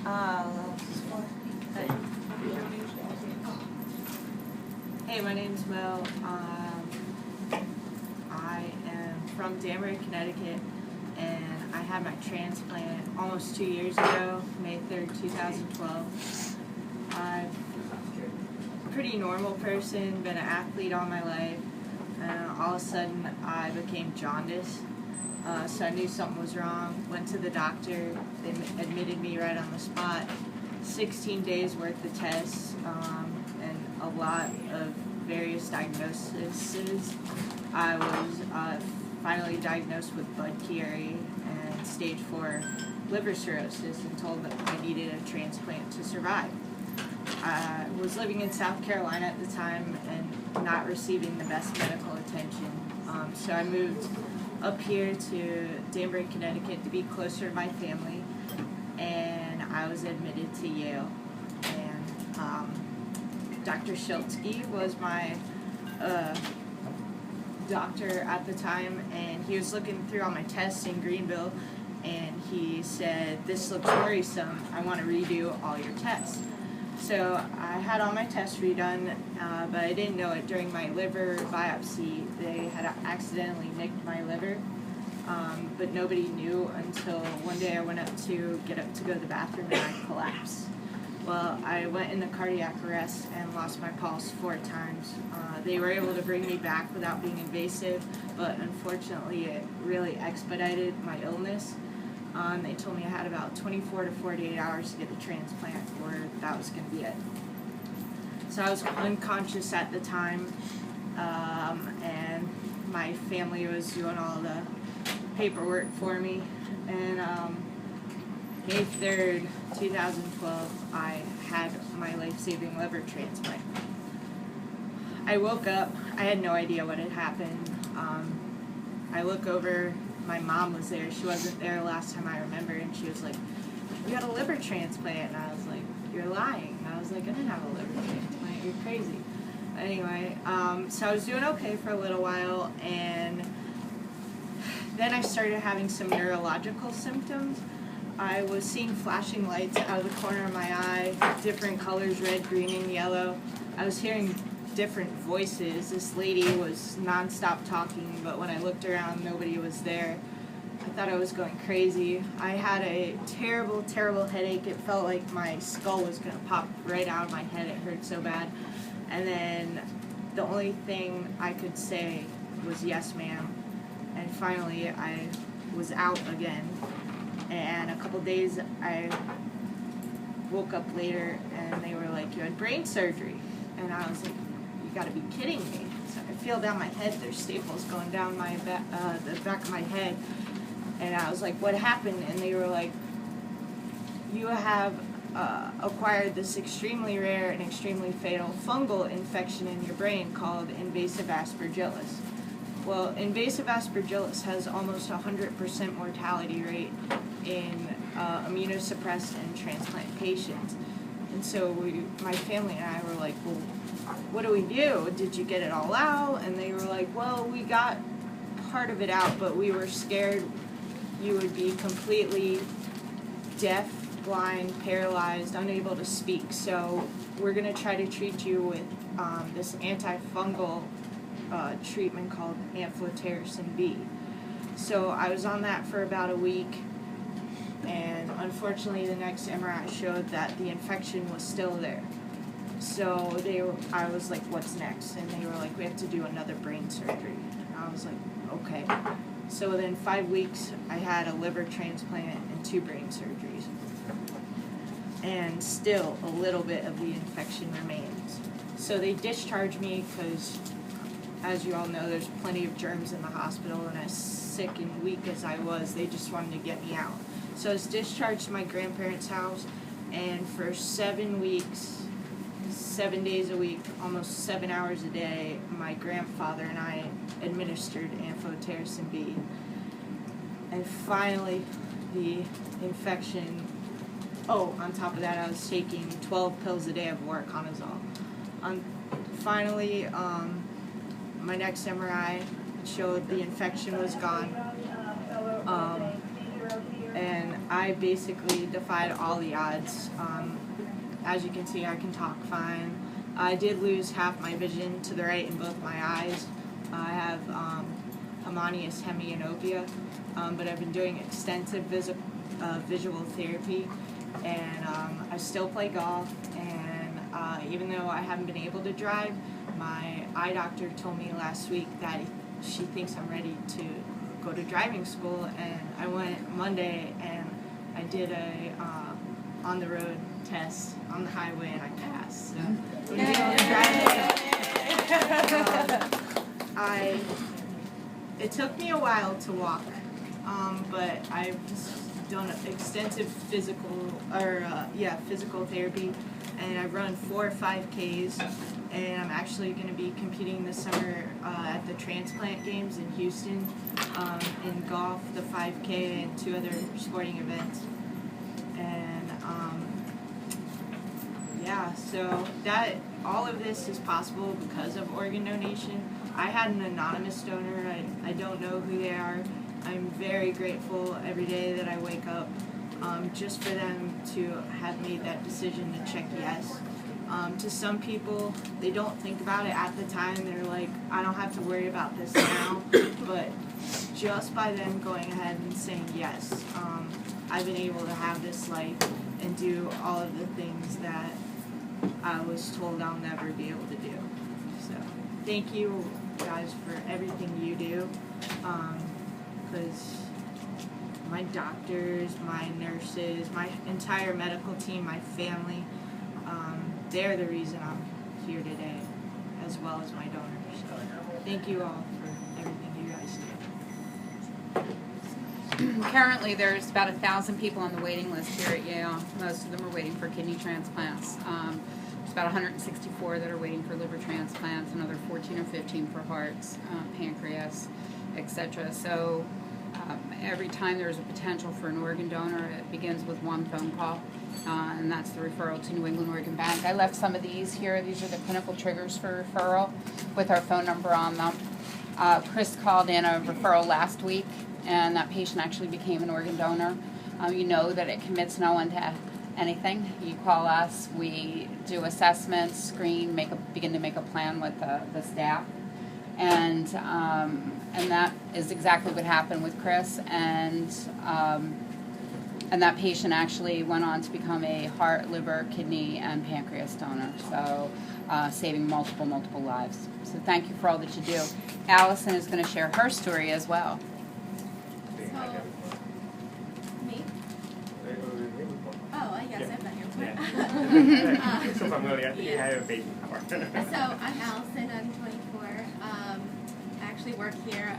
Hey. Hey, my name's Mo. I am from Danbury, Connecticut, and I had my transplant almost 2 years ago, May 3rd, 2012. I'm a pretty normal person, been an athlete all my life, and all of a sudden I became jaundiced. So I knew something was wrong, went to the doctor, they admitted me right on the spot, 16 days worth of tests, and a lot of various diagnoses. I was finally diagnosed with Budd-Chiari and stage 4 liver cirrhosis and told that I needed a transplant to survive. I was living in South Carolina at the time and not receiving the best medical attention, so I moved up here to Danbury, Connecticut to be closer to my family, and I was admitted to Yale. And Dr. Gesualdi was my doctor at the time, and he was looking through all my tests in Greenville, and he said, "This looks worrisome, I want to redo all your tests." So I had all my tests redone, but I didn't know it. During my liver biopsy, they had accidentally nicked my liver, but nobody knew until one day I went up to go to the bathroom and I collapsed. Well, I went into cardiac arrest and lost my pulse 4 times. They were able to bring me back without being invasive, but unfortunately it really expedited my illness. They told me I had about 24 to 48 hours to get the transplant, or that was going to be it. So I was unconscious at the time, and my family was doing all the paperwork for me. And May 3rd, 2012, I had my life-saving liver transplant. I woke up, I had no idea what had happened. I look over, my mom was there. She wasn't there last time I remember, and she was like, "You got a liver transplant?" And I was like, "You're lying." And I was like, "I didn't have a liver transplant. You're crazy." Anyway, so I was doing okay for a little while, and then I started having some neurological symptoms. I was seeing flashing lights out of the corner of my eye, different colors, red, green, and yellow. I was hearing different voices. This lady was nonstop talking, but when I looked around, nobody was there. I thought I was going crazy. I had a terrible, terrible headache. It felt like my skull was going to pop right out of my head. It hurt so bad. And then the only thing I could say was, "Yes, ma'am." And finally, I was out again. And a couple days, I woke up later, and they were like, "You had brain surgery." And I was like, "You gotta be kidding me." So I feel down my head, there's staples going down my the back of my head. And I was like, "What happened?" And they were like, "You have acquired this extremely rare and extremely fatal fungal infection in your brain called invasive aspergillus." Well, invasive aspergillus has almost 100% mortality rate in immunosuppressed and transplant patients. And so my family and I were like, "Well, what do we do? Did you get it all out?" And they were like, "Well, we got part of it out, but we were scared you would be completely deaf, blind, paralyzed, unable to speak. So we're going to try to treat you with this antifungal treatment called amphotericin B." So I was on that for about a week, and unfortunately the next MRI showed that the infection was still there. So I was like, "What's next?" And they were like, "We have to do another brain surgery." And I was like, "Okay." So within 5 weeks, I had a liver transplant and 2 brain surgeries. And still a little bit of the infection remains. So they discharged me because, as you all know, there's plenty of germs in the hospital, and as sick and weak as I was, they just wanted to get me out. So I was discharged to my grandparents' house, and for 7 weeks, 7 days a week, almost 7 hours a day, my grandfather and I administered amphotericin B. And finally, the infection, on top of that, I was taking 12 pills a day of voriconazole. Finally, my next MRI showed the infection was gone, and I basically defied all the odds. As you can see, I can talk fine. I did lose half my vision to the right in both my eyes. I have Hemanius hemianopia, but I've been doing extensive visual therapy, and I still play golf, and even though I haven't been able to drive, my eye doctor told me last week that she thinks I'm ready to go to driving school, and I went Monday and I did a on-the-road test on the highway, and I passed. So I'm gonna be able to drive. It took me a while to walk, but I've just done extensive physical therapy, and I've run 4 or 5Ks, and I'm actually going to be competing this summer at the Transplant games in Houston in golf, the 5K, and 2 other sporting events. And so that all of this is possible because of organ donation. I had an anonymous donor. I don't know who they are. I'm very grateful every day that I wake up just for them to have made that decision to check yes. To some people, they don't think about it at the time. They're like, I don't have to worry about this now. But just by them going ahead and saying yes, I've been able to have this life and do all of the things that I was told I'll never be able to do. So thank you guys for everything you do, because my doctors, my nurses, my entire medical team, my family, they're the reason I'm here today, as well as my donors. So thank you all for everything you guys do. Currently, there's about 1,000 people on the waiting list here at Yale. Most of them are waiting for kidney transplants. There's about 164 that are waiting for liver transplants, another 14 or 15 for hearts, pancreas, etc. So every time there's a potential for an organ donor, it begins with one phone call, and that's the referral to New England Organ Bank. I left some of these here. These are the clinical triggers for referral with our phone number on them. Chris called in a referral last week, and that patient actually became an organ donor. You know that it commits no one to anything. You call us, we do assessments, screen, begin to make a plan with the staff, and that is exactly what happened with Chris, and that patient actually went on to become a heart, liver, kidney, and pancreas donor, so saving multiple lives. So thank you for all that you do. Allison is going to share her story as well. Me? Oh, yes, I've been here before. So familiar. I think you have a baby power. So I'm Allison. I'm 24. I actually work here.